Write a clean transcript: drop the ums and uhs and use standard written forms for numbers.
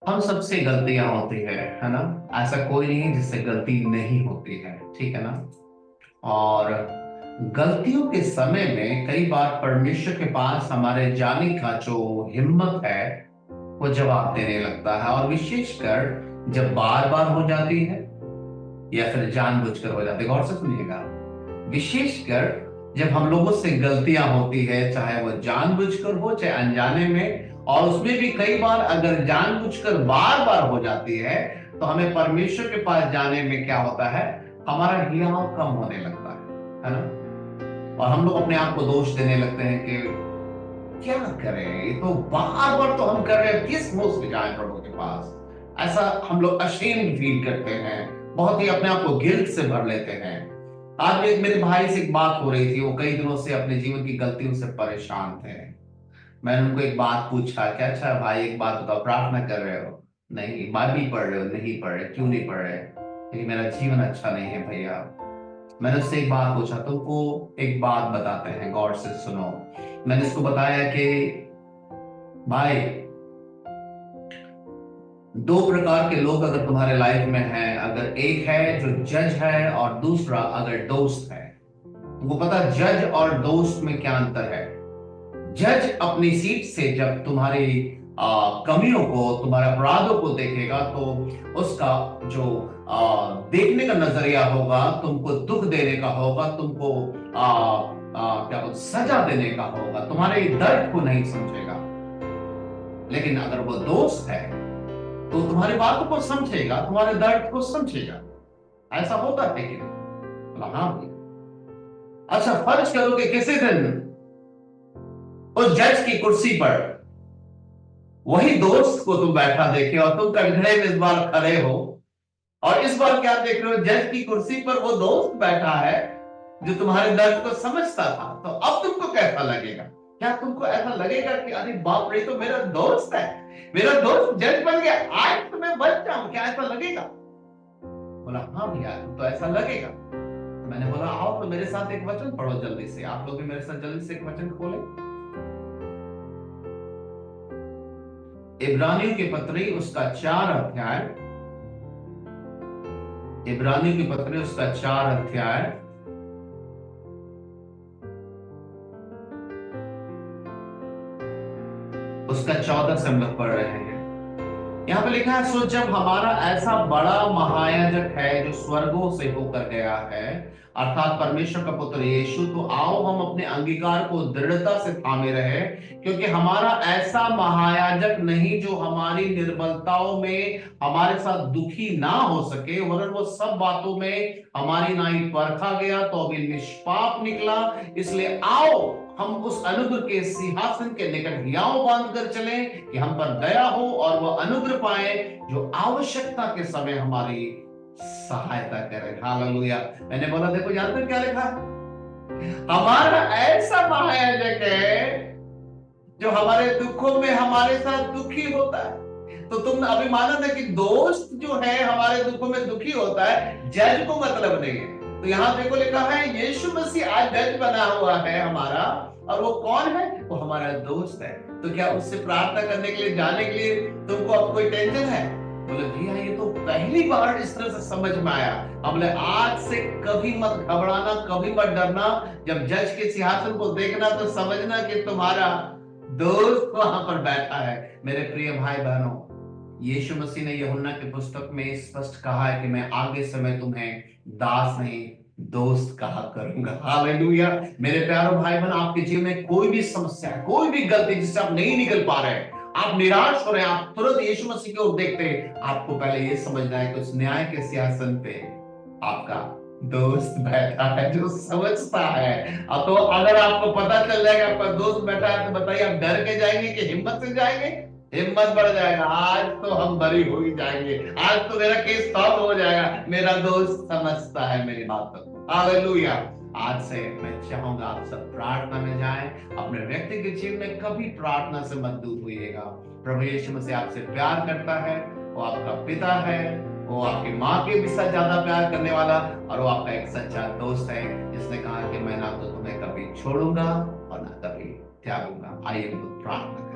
हम सबसे गलतियां होती है ना। ऐसा कोई नहीं है जिससे गलती नहीं होती है, ठीक है ना। और गलतियों के समय में कई बार परमेश्वर के पास हमारे जाने का जो हिम्मत है वो जवाब देने लगता है, और विशेषकर जब बार बार हो जाती है या फिर जानबूझकर हो जाती है। गौर से सुनिएगा, विशेषकर जब हम लोगों से गलतियां होती है, चाहे वो जानबूझकर हो चाहे अनजाने में, और उसमें भी कई बार अगर जानबूझकर बार बार हो जाती है, तो हमें परमेश्वर के पास जाने में क्या होता है, हमारा हियाव कम होने लगता है ना। और हम लोग अपने आप को दोष देने लगते हैं कि क्या करें, ये तो बार बार तो हम कर रहे हैं, किस मुंह से जाएं प्रभु के पास। ऐसा हम लोग अशेम्ड फील करते हैं, बहुत ही अपने आप को गिल्ट से भर लेते हैं। आज एक मेरे भाई से एक बात हो रही थी, वो कई दिनों से अपने जीवन की गलतियों से परेशान थे। मैंने उनको एक बात पूछा कि अच्छा भाई, एक बात बताओ, प्रार्थना कर रहे हो? नहीं। बाइबल पढ़ रहे हो? नहीं पढ़ रहे। क्यों नहीं पढ़ रहे? क्योंकि मेरा जीवन अच्छा नहीं है भैया। मैंने उससे एक बात पूछा, तुमको एक बात बताते हैं, गौर से सुनो। मैंने उसको बताया कि भाई, दो प्रकार के लोग अगर तुम्हारे लाइफ में हैं, अगर एक है जो जज है और दूसरा अगर दोस्त है। तुमको पता जज और दोस्त में क्या अंतर है? जज अपनी सीट से जब तुम्हारी कमियों को, तुम्हारे अपराधों को देखेगा, तो उसका जो देखने का नजरिया होगा, तुमको दुख देने का होगा, तुमको क्या बोलते, सजा देने का होगा, तुम्हारे दर्द को नहीं समझेगा। लेकिन अगर वो दोस्त है तो तुम्हारी बातों को समझेगा, तुम्हारे दर्द को समझेगा। ऐसा होता है कि नहीं? बोला हाँ भैया। अच्छा, फर्ज करो कि किसी दिन उस जज की कुर्सी पर वही दोस्त को तुम बैठा देखे और तुम कटघरे में इस बार खड़े हो, और इस बार क्या देख रहे हो, जज की कुर्सी पर वो दोस्त बैठा है जो तुम्हारे दर्द को समझता था। तो अब तुमको कैसा लगेगा? क्या तुमको ऐसा लगेगा कि अरे बाप रे, तो मेरा दोस्त है, मेरा दोस्त जज बन गया, आज तो मैं बच जाऊं? क्या ऐसा लगेगा? बोला हाँ भैया, तो ऐसा लगेगा। तो मैंने बोला आओ तो मेरे साथ एक वचन पढ़ो जल्दी से, आप लोग भी मेरे साथ जल्दी से एक वचन खोले। इब्रानियों की पत्री उसका 4 अध्याय, इब्रानियों की पत्री उसका 4 अध्याय, उसका 14 से हम लोग पढ़ रहे हैं। यहाँ पे लिखा है, सो जब हमारा ऐसा बड़ा महायाजक है जो स्वर्गों से होकर गया है, अर्थात परमेश्वर का पुत्र यीशु, तो आओ हम अपने अंगीकार को दृढ़ता से थामे रहे, क्योंकि हमारा ऐसा महायाजक नहीं जो हमारी निर्बलताओं में हमारे साथ दुखी ना हो सके, वरन वो सब बातों में हमारी नाई परखा गया तो अभी निष्पाप निकला। इसलिए आओ हम उस अनुग्रह के सिंहासन के निकट हियाव बांध कर चले, कि हम पर दया हो और वह अनुग्रह पाए जो आवश्यकता के समय हमारी सहायता करे। हालेलुया। मैंने बोला देखो, जानते हो क्या लिखा? हमारा ऐसा महायाजक है जो हमारे दुखों में हमारे साथ दुखी होता है। तो तुमने अभी माना था कि दोस्त जो है हमारे दुखों में दुखी होता है, जज को मतलब नहीं है। तो यहां देखो लिखा है, यीशु मसीह आज जज बना हुआ है हमारा, और वो कौन है? वो हमारा दोस्त है। तो क्या उससे प्रार्थना करने के लिए, जाने के लिए तुमको अब कोई टेंशन है? बोले जी हाँ, ये तो पहली बार इस तरह से समझ में आया। हमने आज से कभी मत घबराना, कभी मत डरना। जब जज के सिंहासन को देखना तो समझना कि तुम्हारा दोस्त वहां पर बैठा है। मेरे प्रिय भाई बहनों, यीशु मसीह ने यूहन्ना की पुस्तक में स्पष्ट कहा है कि मैं आगे से मैं तुम्हें दास नहीं दोस्त कहा करूंगा। हालेलुया। मेरे प्यारे भाई बहन, आपके जीवन में कोई भी समस्या, कोई भी गलती जिससे आप नहीं निकल पा रहे हैं, आप निराश हो रहे हैं, आप तुरंत यीशु मसीह की ओर देखते हैं। आपको पहले ये समझना है कि उस न्याय के सिंहासन पे आपका दोस्त बैठा है जो समझता है। अब तो अगर आपको पता चल जाएगा आपका दोस्त बैठा है, तो बताइए आप डर के जाएंगे कि हिम्मत से जाएंगे? हिम्मत बढ़ जाएगा। आज तो हम बरी हो ही जाएंगे, आज तो मेरा केस सॉल्व हो जाएगा, मेरा दोस्त समझता है मेरी बातों को। हालेलुया। आज से मैं चाहूंगा आप सब प्रार्थना में जाएं। अपने व्यक्तिगत जीवन में कभी प्रार्थना से मत दूर होइएगा। प्रभु यीशु मसीह आपसे प्यार करता है, वो आपका पिता है, वो आपकी माँ के भी साथ ज्यादा प्यार करने वाला, और वो आपका एक सच्चा दोस्त है जिसने कहा कि मैं ना तो तुम्हें कभी छोड़ूंगा और ना कभी त्यागूंगा। आइए हम लोग प्रार्थना